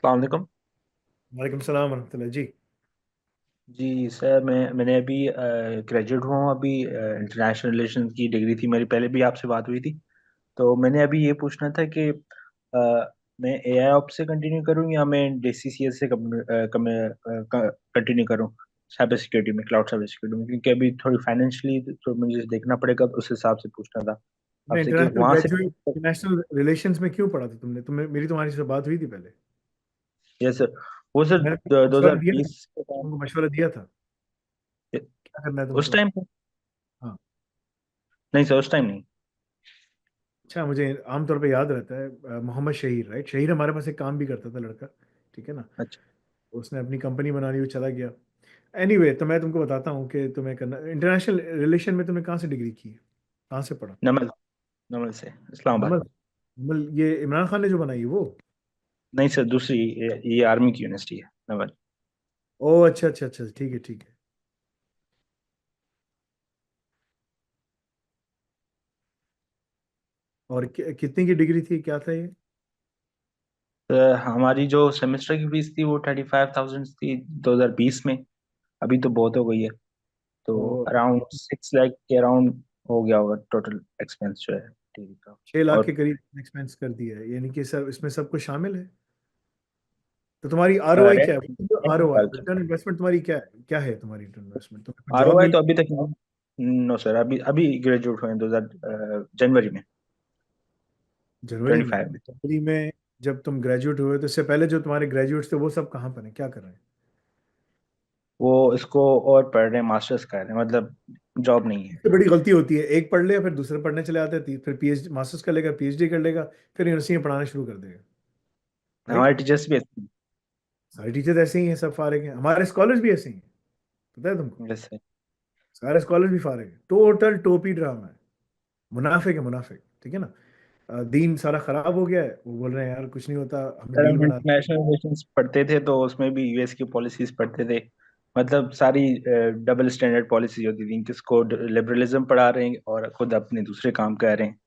अस्सलाम वालेकुम। वालेकुम सलाम वरहमतुल्लाह जी। जी सर, मैंने अभी ग्रेजुएट हुआ हूँ। अभी इंटरनेशनल रिलेशन की डिग्री थी मेरी, पहले भी आपसे बात हुई थी। तो मैंने अभी ये पूछना था कि मैं एआई ऑप्स से कंटिन्यू करूँ या मैं डीसीसीएस से कंटिन्यू करूँ, साइबर सिक्योरिटी में, क्लाउड साइबर सिक्योरिटी में, क्योंकि अभी थोड़ी फाइनेंशियली तो मुझे देखना पड़ेगा, तो उस हिसाब से पूछना था तुमने आपसे कि इंटरनेशनल वहाँ से। ग्रेजुएट इंटरनेशनल रिलेशंस में क्यों पढ़ा था तुमने? मेरी तुम्हारी से बात हुई थी पहले। यस सर, वो सर मैंने दो मशवरा हजार दिया था, बीस के तुमको मशवरा दिया था टाइम, क्या करना है उस तुमको। टाइम। हाँ। नहीं सर, उस टाइम नहीं। अच्छा, मुझे आमतौर पे याद रहता है मोहम्मद शहीर, राइट? शहीर हमारे पास एक काम भी करता था, लड़का। ठीक है ना? अच्छा। उसने अपनी कंपनी बनानी, वो चला गया। एनीवे, तो मैं तुमको बताता हूँ कि तुम्हें करना इंटरनेशनल रिलेशन में। तुमने कहाँ से डिग्री की है? कहाँ से पढ़ा? नमल नमल से, नमल। इस्लामाबाद। नमल, ये इमरान खान ने जो बनाई है वो? नहीं सर, दूसरी, ये आर्मी की यूनिवर्सिटी है, नवल। ओह, अच्छा अच्छा अच्छा, ठीक है ठीक है। और कितनी की डिग्री थी, क्या था ये? तो हमारी जो सेमेस्टर की फीस थी वो 35,000 थी 2020 में। अभी तो बहुत हो गई है। तो ओ, अराउंड 6 लाख के अराउंड हो गया होगा टोटल एक्सपेंस जो है डिग्री का। 6 लाख के और करीब एक्सपेंस कर दिया है, यानी कि सर इसमें सब कुछ शामिल है। तो तुम्हारी आरओआई क्या रेंट है? रेंट आरओआई निकाल के। रिटर्न इन्वेस्टमेंट तुम्हारी क्या है? क्या है तुम्हारी रिटर्न इन्वेस्टमेंट? तुम्हें जॉब आरओआई मिल? तो अभी तक नो सर, अभी अभी ग्रेजुएट हुए हैं 2000 जनवरी में, जनवरी में? 25 में। जनवरी में जब तुम ग्रेजुएट हुए तो इससे पहले जो तुम्हारे ग्रेजुएट्स थे वो सब कहाँ पर हैं, क्या कर रहे हैं? वो इसको और पढ़ रहे हैं, मास्टर्स कर रहे हैं, मतलब जॉब नहीं है। इससे बड़ी गलती होती है, एक पढ़ ले फिर दूसरे पढ़ने चले आते हैं, फिर पीएचडी मास्टर्स कर लेगा, पीएचडी कर लेगा, फिर यूनिवर्सिटी में पढ़ाना शुरू कर देगा। राइट? हमारे टीचर्स भी ऐसे सारे टीचर्स ऐसे ही हैं, सब फारिग हैं, हमारे स्कॉलर्स भी ऐसे ही हैं। पता है तुमको? हैं जैसे। सारे स्कॉलर्स भी फारिग हैं, टोटल टोपी ड्रामा है। मुनाफिक है, मुनाफिक। ठीक है ना? दीन सारा खराब हो गया है, वो बोल रहे हैं यार कुछ नहीं होता, हमने सर दीन हम बना। इंटरनेशनल रिलेशंस पढ़ते थे तो उसमें भी यूएस की पॉलिसीज पढ़ते थे। मतलब सारी डबल स्टैंडर्ड पॉलिसी होती थी, किसको लिबरलिज्म पढ़ा रहे हैं और खुद अपने दूसरे काम कर रहे हैं।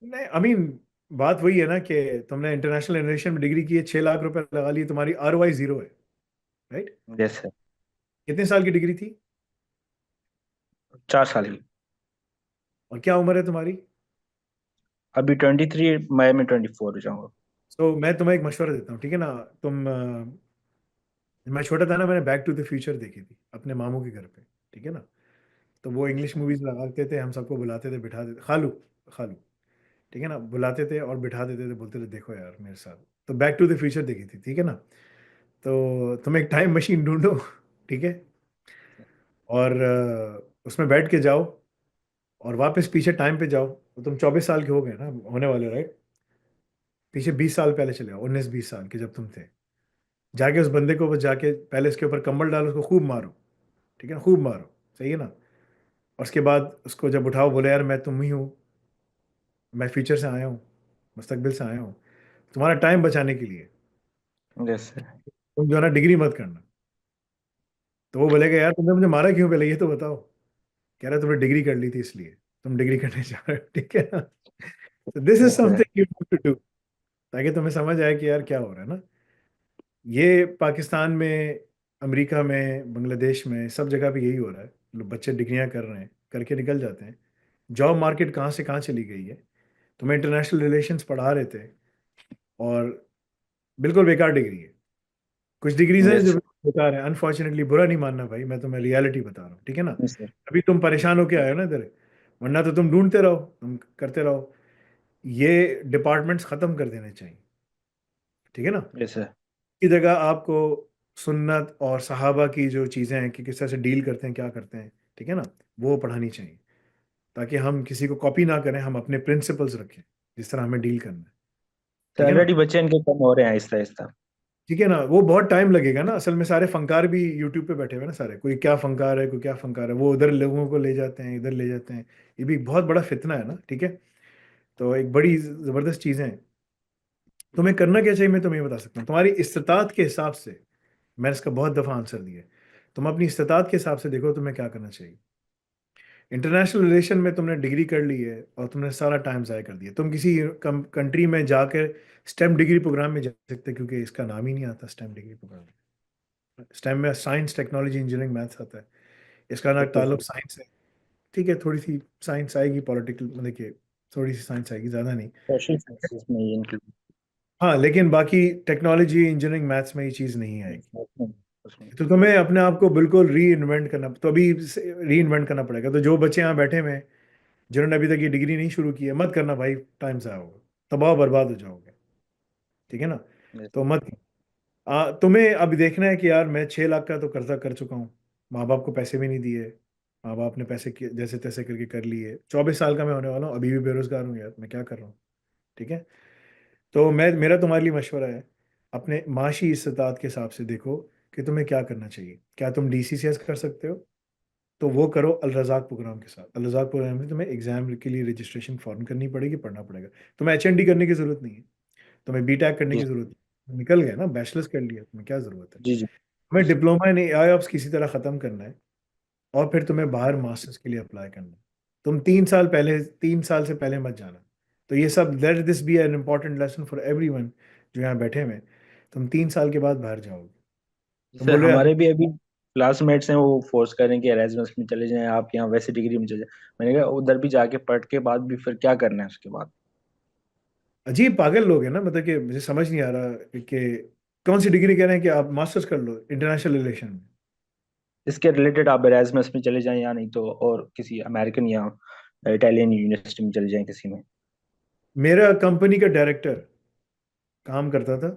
नहीं, आई मीन, बात वही है ना कि तुमने इंटरनेशनल रिलेशन में डिग्री की है, 6 लाख रुपए लगा लिए, तुम्हारी आरओआई जीरो है। राइट? जैसे कितने साल की डिग्री थी? 4 साल की। और क्या उम्र है तुम्हारी? अभी 23, मई में 24 हो जाऊंगा। तो मैं तुम्हें एक मशवरा देता हूँ, ठीक है ना? तुम मैं छोटा था ना, मैंने बैक टू द फ्यूचर देखी थी अपने मामू के घर पे। ठीक है ना? तो वो इंग्लिश अच्छा। मूवीज लगाते थे, हम सबको बुलाते थे, बिठा देते, खालू, खालू। ठीक है ना? बुलाते थे और बिठा देते थे, बोलते थे देखो यार मेरे साथ। तो बैक टू द फ्यूचर देखी थी, ठीक है ना? तो तुम एक टाइम मशीन ढूंढो, ठीक है? और उसमें बैठ के जाओ और वापस पीछे टाइम पे जाओ। तो तुम 24 साल के हो गए ना, होने वाले, राइट? पीछे 20 साल पहले चले जाओ, 19-20 साल के जब तुम थे। जाके उस बंदे को बस जाके पहले इसके ऊपर कंबल डालो, उसको खूब मारो। ठीक है ना? खूब मारो। सही है ना? और उसके बाद उसको जब उठाओ, बोले यार मैं तुम ही हूँ, मैं फ्यूचर से आया हूँ, मुस्तकबिल से आया हूँ तुम्हारा टाइम बचाने के लिए। जैसे। तुम जो है ना डिग्री मत करना। तो वो बोलेगा यार तुमने मुझे मारा क्यों, पहले ये तो बताओ। कह रहा तुमने डिग्री कर ली थी इसलिए तुम डिग्री करने जा रहे हो। ठीक है ना? तो दिस इज जैसे। Something you have to do, ताकि तुम्हें समझ आए कि यार क्या हो रहा है ना। ये पाकिस्तान में, अमेरिका में, बांग्लादेश में, सब जगह पे यही हो रहा है। लोग बच्चे डिग्रियां कर रहे हैं, करके निकल जाते हैं। जॉब मार्केट कहाँ से कहाँ चली गई है। तुम्हें इंटरनेशनल रिलेशंस पढ़ा रहे थे और बिल्कुल बेकार डिग्री है। कुछ डिग्रीज हैं जो जैसे। बेकार है, अनफॉर्चुनेटली। बुरा नहीं मानना भाई, मैं तुम्हें रियलिटी बता रहा हूँ, ठीक है ना? जैसे। अभी तुम परेशान होके आए हो ना इधर, वरना तो तुम ढूंढते रहो, तुम करते रहो। ये डिपार्टमेंट्स खत्म कर देने चाहिए। ठीक है ना? जैसे। की जगह आपको सुन्नत और सहाबा की जो चीज़ें हैं कि किस तरह से डील करते हैं, क्या करते हैं, ठीक है ना, वो पढ़ानी चाहिए। ताकि हम किसी को कॉपी ना करें, हम अपने प्रिंसिपल्स रखें जिस तरह हमें डील करना है। तो ठीक है ना? ऑलरेडी बच्चे इनके कम हो रहे हैं आहिस्ता आहिस्ता। ठीक है ना? वो बहुत टाइम लगेगा ना, असल में सारे फंकार भी यूट्यूब पे बैठे हुए हैं ना सारे, कोई क्या फंकार है, कोई क्या फंकार है, वो उधर लोगों को ले जाते हैं, इधर ले जाते हैं। ये भी बहुत बड़ा फितना है ना, ठीक है? तो एक बड़ी ज़बरदस्त चीज़ें हैं। तुम्हें करना क्या चाहिए मैं तुम्हें ये बता सकता हूँ, तुम्हारी इस्तात के हिसाब से। मैंने इसका बहुत दफ़ा आंसर दिया है। तुम अपनी इस्तात के हिसाब से देखो तुम्हें क्या करना चाहिए। इंटरनेशनल रिलेशन में तुमने डिग्री कर ली है और तुमने सारा टाइम ज़ाया कर दिया। तुम किसी कंट्री में जाकर स्टेम डिग्री प्रोग्राम में जा सकते, क्योंकि इसका नाम ही नहीं आता स्टेम डिग्री प्रोग्राम। स्टेम में साइंस, टेक्नोलॉजी, इंजीनियरिंग, मैथ्स आता है। इसका ना बिल्कुल ताल्लुक सही। साइंस है। ठीक है, थोड़ी सी साइंस आएगी, पॉलिटिकल मतलब कि थोड़ी सी साइंस आएगी, ज़्यादा नहीं। सोशल साइंसेज में ये इंक्लूड। हाँ, लेकिन बाकी टेक्नोलॉजी, इंजीनियरिंग, मैथ्स में ये चीज़ नहीं आएगी। उसमें उसमें तो तुम्हें अपने आप को बिल्कुल री इन्वेंट करना, तो अभी री इन्वेंट करना पड़ेगा। तो जो बच्चे यहाँ बैठे हुए हैं जिन्होंने अभी तक ये डिग्री नहीं शुरू की है, मत करना भाई, टाइम से होगा, तबाह बर्बाद हो जाओगे। ठीक है ना? Yes, तो मत। तुम्हें अभी देखना है कि यार मैं 6 लाख का तो कर्जा कर चुका हूँ, माँ बाप को पैसे भी नहीं दिए, माँ बाप ने पैसे जैसे तैसे करके कर लिए, 24 साल का मैं होने वाला हूँ, अभी भी बेरोजगार हूँ यार, मैं क्या कर रहा हूँ। ठीक है? तो मैं, मेरा तुम्हारे लिए मशवरा है, अपने माशी इस्तात के हिसाब से देखो कि तुम्हें क्या करना चाहिए। क्या तुम डीसीसीएस कर सकते हो? तो वो करो अल रज़ाक प्रोग्राम के साथ। अल रज़ाक प्रोग्राम में तुम्हें एग्जाम के लिए रजिस्ट्रेशन फॉर्म करनी पड़ेगी, पढ़ना पड़ेगा। तुम्हें एचएनडी करने की जरूरत नहीं है, तुम्हें बीटेक करने जी की जरूरत नहीं, निकल गया ना, बैचलर्स कर लिया, तुम्हें क्या जरूरत है। जी जी तुम्हें जी। डिप्लोमा इन एआई ऑप्स किसी तरह खत्म करना है, और फिर तुम्हें बाहर मास्टर्स के लिए अप्लाई करना है। तुम 3 साल से पहले मत जाना। तो ये सब, let this be an important lesson for everyone जो यहाँ बैठे हुए हैं। तुम 3 साल के बाद बाहर जाओगे। तुम जैसे बोल रहे हो हमारे भी अभी क्लासमेट्स हैं, वो फोर्स कर रहे हैं कि एराज्मस में चले जाएं, आप यहाँ वैसे डिग्री में चले जाएं। मैंने कहा उधर भी जाके पढ़ के बाद भी फिर क्या करना है उसके बाद। अजीब पागल लोग हैं ना, मतलब कि मुझे समझ नहीं आ रहा कि कौन सी डिग्री कह रहे हैं कि आप मास्टर्स कर लो इंटरनेशनल रिलेशन में। इसके रिलेटेड आप एराज्मस में चले जाएं, या नहीं तो और किसी अमेरिकन या इटालियन यूनिवर्सिटी में चले जाएं किसी में। मेरा कंपनी का डायरेक्टर काम करता था,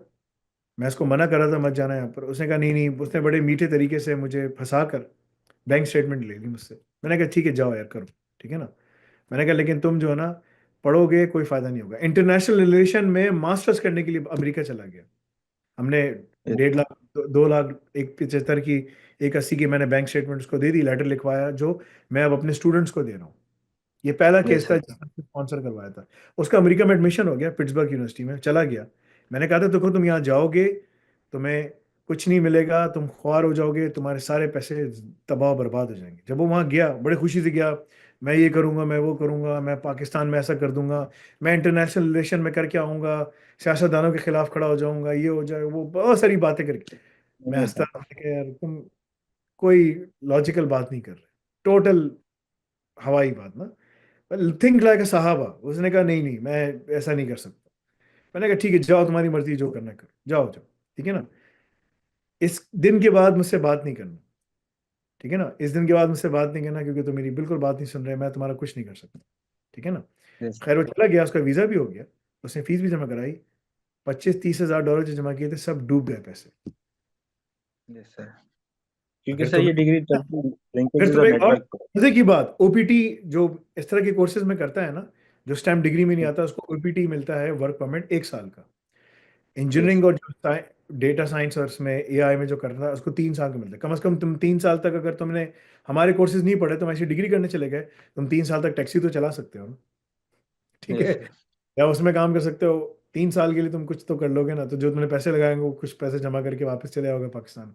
मैं उसको मना कर रहा था मत जाना यहाँ पर, उसने कहा नहीं नहीं, उसने बड़े मीठे तरीके से मुझे फंसा कर बैंक स्टेटमेंट ले ली मुझसे। मैंने कहा ठीक है जाओ यार करो। ठीक है ना? मैंने कहा लेकिन तुम जो है ना, पढ़ोगे कोई फायदा नहीं होगा। इंटरनेशनल रिलेशन में मास्टर्स करने के लिए अमेरिका चला गया। हमने 1.5 लाख, 2 लाख, 1.75 की, 1.80 की मैंने बैंक स्टेटमेंट उसको दे दी, लेटर लिखवाया जो मैं अब अपने स्टूडेंट्स को दे रहा हूँ। ये पहला केस यस था सर। जिसने स्पॉन्सर करवाया था। उसका अमेरिका में एडमिशन हो गया, पिट्सबर्ग यूनिवर्सिटी में चला गया। मैंने कहा था देखो तुम यहाँ जाओगे, तुम्हें कुछ नहीं मिलेगा, तुम ख्वार हो जाओगे, तुम्हारे सारे पैसे तबाह बर्बाद हो जाएंगे। जब वो वहाँ गया, बड़े खुशी से गया, मैं ये करूंगा, मैं वो करूंगा, मैं पाकिस्तान में ऐसा कर दूंगा, मैं इंटरनेशनल रिलेशन में करके आऊंगा, सियासतदानों के खिलाफ खड़ा हो जाऊंगा, ये हो जाए, वो बहुत सारी बातें करके। मैं नहीं हंसता सर। था, मैंने कहा, यार तुम कोई लॉजिकल बात नहीं कर रहे, टोटल हवाई बात ना। थिंक लाइक अ साहबा। उसने कहा नहीं नहीं, मैं ऐसा नहीं कर सकता। मैंने कहा ठीक है जाओ, तुम्हारी मर्जी, जो करना है करो, जाओ जाओ। ठीक है ना? इस दिन के बाद मुझसे बात नहीं करना। ठीक है ना? इस दिन के बाद मुझसे बात नहीं करना, क्योंकि तुम मेरी बिल्कुल बात नहीं सुन रहे, मैं तुम्हारा कुछ नहीं कर सकता। ठीक है ना? यस खैर वो चला गया, उसका वीजा भी हो गया, उसने फीस भी जमा कराई। 25-30 हज़ार डॉलर जो जमा किए थे सब डूब गए पैसे। Yes sir. क्योंकि अगर सर ये तुम्हें, डिग्री फिर लिंकेजेस तुम और एक और नेटवर्क। मजे की बात, ओपीटी जो इस तरह के कोर्सेज में करता है ना, जो स्टैम्प डिग्री में नहीं आता, उसको ओपीटी मिलता है, वर्क परमिट 1 साल का। यस इंजीनियरिंग और जो डेटा साइंस और इसमें एआई में जो करना है उसको 3 साल का मिलता है। कम से कम तुम 3 साल तक, अगर तुमने हमारे कोर्सेज नहीं पढ़े, तुम ऐसी डिग्री करने चले गए, तुम 3 साल तक टैक्सी तो चला सकते हो ना। ठीक है? Yes sir. या उसमें काम कर सकते हो। 3 साल के लिए तुम कुछ तो कर लोगे ना, तो जो तुमने पैसे लगाएंगे वो कुछ पैसे जमा करके वापस चले आओगे पाकिस्तान।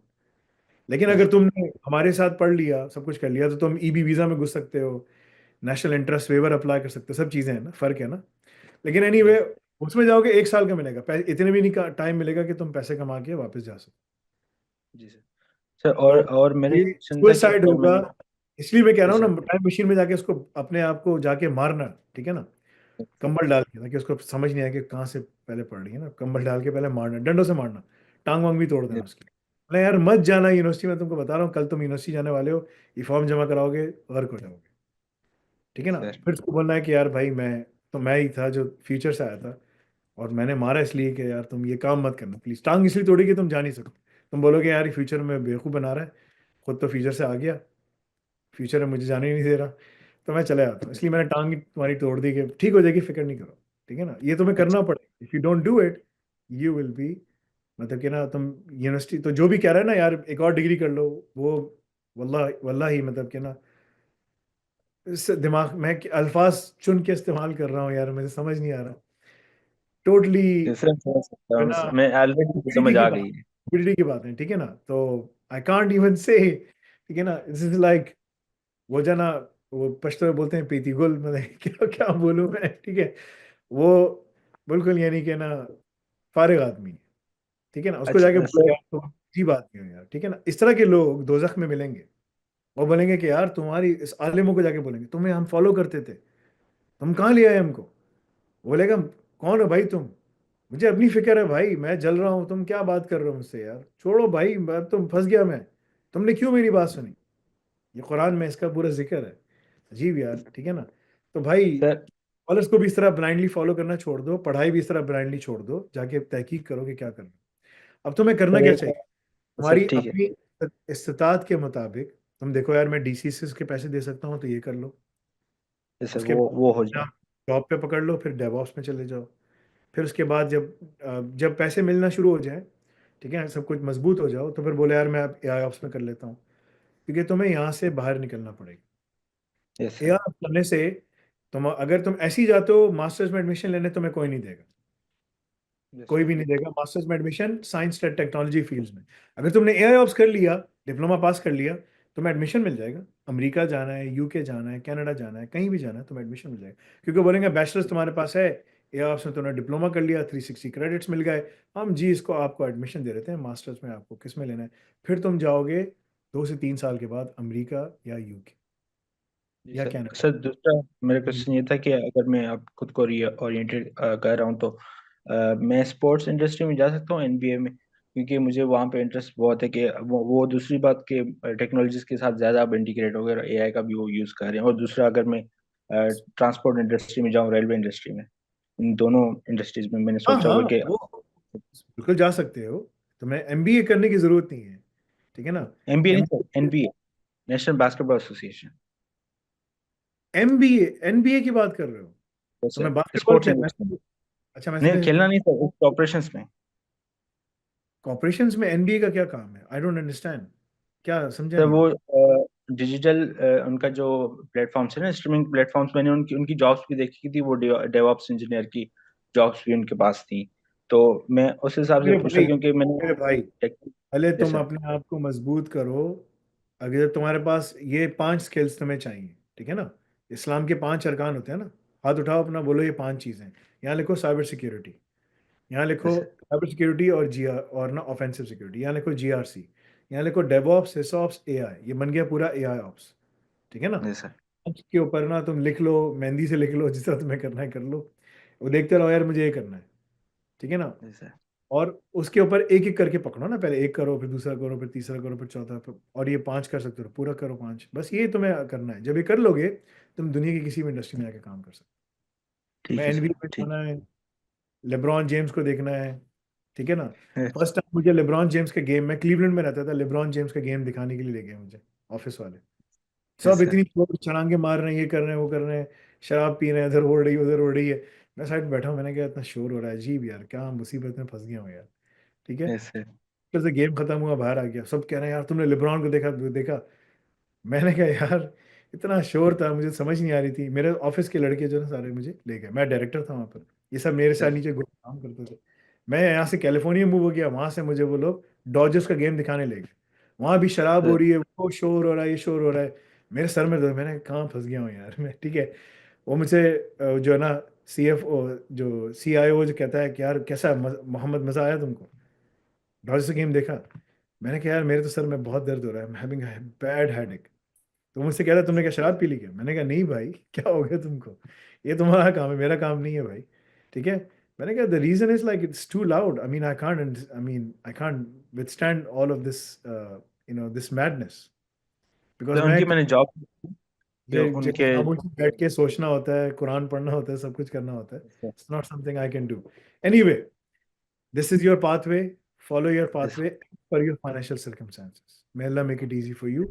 लेकिन यस अगर तुमने हमारे साथ पढ़ लिया, सब कुछ कर लिया, तो तुम ईबी वीजा में घुस सकते हो, नेशनल इंटरेस्ट वेवर अप्लाई कर सकते हो, सब चीजें हैं ना, फर्क है ना। लेकिन जी एनीवे, उसमें जाओगे 1 साल का मिलेगा, इतने भी नहीं टाइम मिलेगा कि तुम पैसे कमा के वापस जा सको। जी सर। सर तो और मैंने ये सुना था कि सुसाइड सर होगा। मैंने। इसलिए मैं कह जी रहा हूँ सर। ना, टाइम मशीन में जाके उसको, अपने आप को जाके मारना। ठीक है ना? कंबल डाल के, ताकि उसको समझ नहीं आए कि कहाँ से पहले पढ़ रही है ना, कंबल डाल के पहले मारना, डंडों से मारना, टांग वांग भी तोड़ देना उसकी। अरे यार मत जाना यूनिवर्सिटी में, तुमको बता रहा हूँ, कल तुम यूनिवर्सिटी जाने वाले हो, ये फॉर्म जमा कराओगे, वर्क हो जाओगे। ठीक है ना? सर। फिर उसको बोलना है कि यार भाई, मैं ही था जो फ्यूचर से आया था, और मैंने मारा इसलिए कि यार तुम ये काम मत करना प्लीज। टांग इसलिए तोड़ी कि तुम जा नहीं सकते। तुम बोलोगे यार ये फ्यूचर में बेवकूफ़ बना रहा है, खुद तो फ्यूचर से आ गया, फ्यूचर में मुझे जाने ही नहीं दे रहा, तो मैं चले जाता हूँ। इसलिए मैंने टांग ही तुम्हारी तोड़ दी कि ठीक हो जाएगी, फिक्र नहीं करो। ठीक है ना? ये तुम्हें करना अच्छा। पड़ेगा, if you don't do it, you will be, मतलब कि ना, तुम यूनिवर्सिटी तो जो भी कह रहा है ना यार एक और डिग्री कर लो, वो वल्लाह वल्लाह ही, मतलब कि ना, इस दिमाग में अल्फाज चुन के इस्तेमाल कर रहा हूँ यार, मुझे समझ नहीं आ रहा टोटली। सर समझ सकता हूँ, बिना मैं ऑलरेडी लिक्विडिटी समझ की आ बात, गई है। लिक्विडिटी की बात है। ठीक है ना? तो आई कांट इवन से, ठीक है ना, दिस इज लाइक, वो जाना, वो पश्तो में बोलते हैं पीतीगुल, मतलब क्या क्या बोलूं मैं, ठीक है। वो बिल्कुल यानी कि ना फारिग आदमी है, ठीक है ना। उसको जाके अच्छा बोलो सर। यार तुम अजीब आदमी हो यार, ठीक है ना। इस तरह के लोग दोजख में मिलेंगे। वो बोलेंगे कि यार तुम्हारी, इस आलिमों को जाके बोलेंगे तुम्हें हम फॉलो करते थे, तुम कहाँ ले आए हमको। वो बोलेगा कौन हो भाई तुम, मुझे अपनी फिक्र है भाई, मैं जल रहा हूँ, तुम क्या बात कर रहे हो मुझसे यार, छोड़ो भाई, अब तुम फंस गया मैं, तुमने क्यों मेरी बात सुनी। ये कुरान में इसका पूरा जिक्र है। अजीब यार, ठीक है ना। तो भाई सर कॉलेज को भी इस तरह ब्लाइंडली फॉलो करना छोड़ दो, पढ़ाई भी इस तरह ब्लाइंडली छोड़ दो, जाके तहकीक करो कि क्या करना। अब तुम्हें करना सर क्या एक चाहिए, सर तुम्हारी ठीक है। अपनी इस्तात के मुताबिक। तुम देखो यार मैं डीसीएस के पैसे दे सकता हूँ तो ये कर लो। जैसे उसके वो हो बाद जाए। आप जॉब पे पकड़ लो, फिर डेवऑप्स में चले जाओ। फिर उसके बाद जब पैसे मिलना शुरू हो जाए, ठीक है, सब कुछ मजबूत हो जाओ, तो फिर बोले यार मैं अब एआई ऑप्स में कर लेता हूँ, क्योंकि तुम्हें यहाँ से बाहर निकलना पड़ेगा। Yes AI sir. ऑप्स करने से अगर तुम ऐसे ही जाते हो मास्टर्स में एडमिशन लेने, तुम्हें कोई नहीं देगा। यस कोई सर। भी नहीं देगा मास्टर्स में admission science and technology fields में। अगर तुमने एआई ऑप्स कर लिया, डिप्लोमा पास कर लिया, तुम्हें एडमिशन मिल जाएगा। अमेरिका जाना है, यूके जाना है, कनाडा जाना है, कहीं भी जाना है, तुम्हें एडमिशन मिल जाएगा। क्योंकि बोलेंगे बैचलर्स तुम्हारे पास है, एआई ऑप्स में तुमने डिप्लोमा कर लिया, 360 क्रेडिट्स मिल गए, हम जी इसको आपको एडमिशन दे देते हैं मास्टर्स में, आपको किस में लेना है। फिर तुम जाओगे 2 से 3 साल के बाद अमेरिका या यूके जी या सर। कनाडा। सर दूसरा मेरा क्वेश्चन ये था कि अगर मैं अब खुद को रीओरिएंटेड कर रहा हूँ तो मैं स्पोर्ट्स इंडस्ट्री में जा सकता हूँ एनबीए में, क्योंकि मुझे वहाँ पे इंटरेस्ट बहुत है कि वो दूसरी बात के टेक्नोलॉजीज के साथ ज़्यादा अब इंटीग्रेट हो गए और एआई का भी वो यूज़ कर रहे हैं। और दूसरा अगर मैं ट्रांसपोर्ट इंडस्ट्री में जाऊँ, रेलवे इंडस्ट्री में, इन दोनों इंडस्ट्रीज में मैंने हाँ सोचा हाँ, हुआ कि वो बिल्कुल जा सकते हो, तुम्हें एमबीए करने की जरूरत नहीं है, ठीक है ना। एमबीए नहीं sir, MBA, NBA, national basketball association. MBA NBA की बात कर रहे हो। तो तुम्हें सर बास्केटबॉल स्पोर्ट्स खेलना इंडस्ट्री है। अच्छा, मैं नहीं, समझे खेलना नहीं सर, ऑपरेशंस में। कॉर्पोरेशंस में एनबीए का क्या काम है, आई डोंट अंडरस्टैंड, क्या समझा सर नहीं वो मैं। डिजिटल उनका जो प्लेटफॉर्म्स है ना, स्ट्रीमिंग प्लेटफॉर्म्स, मैंने उनकी उनकी जॉब्स भी देखी थी, वो डेवऑप्स इंजीनियर की जॉब्स भी उनके पास थी। तो मैं उस हिसाब से मेरे पूछा भाई, क्योंकि मैंने मेरे भाई, टेक- पहले यस तुम सर। अपने आप को मजबूत करो। अगर तुम्हारे पास ये 5 स्किल्स तुम्हें चाहिए, ठीक है ना। इस्लाम के 5 अरकान होते हैं ना, हाथ उठाओ अपना, बोलो ये 5 चीजें। यहाँ लिखो साइबर सिक्योरिटी, यहाँ लिखो यस सर। साइबर सिक्योरिटी और जी और ना ऑफेंसिव सिक्योरिटी, यहाँ लिखो जीआरसी, यहाँ लिखो डेवऑप्स, सिसऑप्स, एआई, ये बन गया पूरा एआई ऑप्स, ठीक है ना। Yes sir. के ऊपर ना तुम लिख लो, मेहंदी से लिख लो, जिस तरह तुम्हें करना है कर लो। वो देखते रहो यार मुझे ये करना है, ठीक है ना। Yes sir. और उसके ऊपर एक एक करके पकड़ो ना, पहले एक करो, फिर दूसरा करो, फिर तीसरा करो, फिर चौथा, और ये 5 कर सकते हो, पूरा करो 5, बस ये तुम्हें करना है। जब ये कर लोगे, तुम दुनिया की किसी भी इंडस्ट्री में जाके काम कर सकते हो। ठीक तुम्हें है सर। एनबीए में ठीक। जाना है, लेब्रॉन जेम्स को देखना है, ठीक है ना। यस। फर्स्ट टाइम मुझे लेब्रॉन जेम्स के गेम, मैं क्लीवलैंड में रहता था, लेब्रॉन जेम्स के गेम दिखाने के लिए ले गए मुझे ऑफिस वाले। सब यस सर। इतनी जोर छलांगे मार रहे हैं, ये कर रहे हैं, वो कर रहे हैं, शराब पी रहे हैं, इधर उड़ रही है उधर उड़ रही है। मैं साइड में बैठा हूँ, मैंने कहा इतना शोर हो रहा है, अजीब यार, क्या मुसीबत में फंस गया हूँ यार, ठीक है। Yes sir. फिर से गेम खत्म हुआ, बाहर आ गया, सब कह रहे हैं यार तुमने लेब्रॉन को देखा देखा। मैंने कहा यार इतना शोर था, मुझे समझ नहीं आ रही थी। मेरे ऑफिस के लड़के जो ना सारे मुझे ले गए, मैं डायरेक्टर था वहाँ पर, ये सब मेरे साथ यस। नीचे ग्रुप काम करते थे। मैं यहाँ से कैलिफोर्निया मूव हो गया, वहाँ से मुझे वो लोग डॉजर्स का गेम दिखाने ले गए। वहाँ भी शराब हो सर रही है, वो शोर हो रहा है, ये शोर हो रहा है, मेरे सर में दर्द। मैंने कहाँ फंस गया हूँ यार मैं, ठीक है। वो मुझे जो है ना सीएफओ, जो सीआईओ, जो कहता है कि यार कैसा मोहम्मद, मजा आया तुमको, डॉजर्स का गेम देखा। मैंने कहा यार मेरे तो सर में बहुत दर्द हो रहा है, हैविंग बैड हेडेक। तो मुझसे कह रहा तुमने क्या शराब पी ली क्या। मैंने कहा नहीं भाई, क्या हो गया तुमको, ये तुम्हारा काम है, मेरा काम नहीं है भाई, ठीक है। मैंने कहा the reason is like it's too loud, I can't withstand all of this this madness, because sir, मैं, उनकी मैंने जॉब ये जो उनके। खामोश बैठ के सोचना होता है, कुरान पढ़ना होता है, सब कुछ करना होता है। It's not something I can do. Anyway, this is your pathway, follow your yes. pathway for your financial circumstances. May Allah make it easy for you.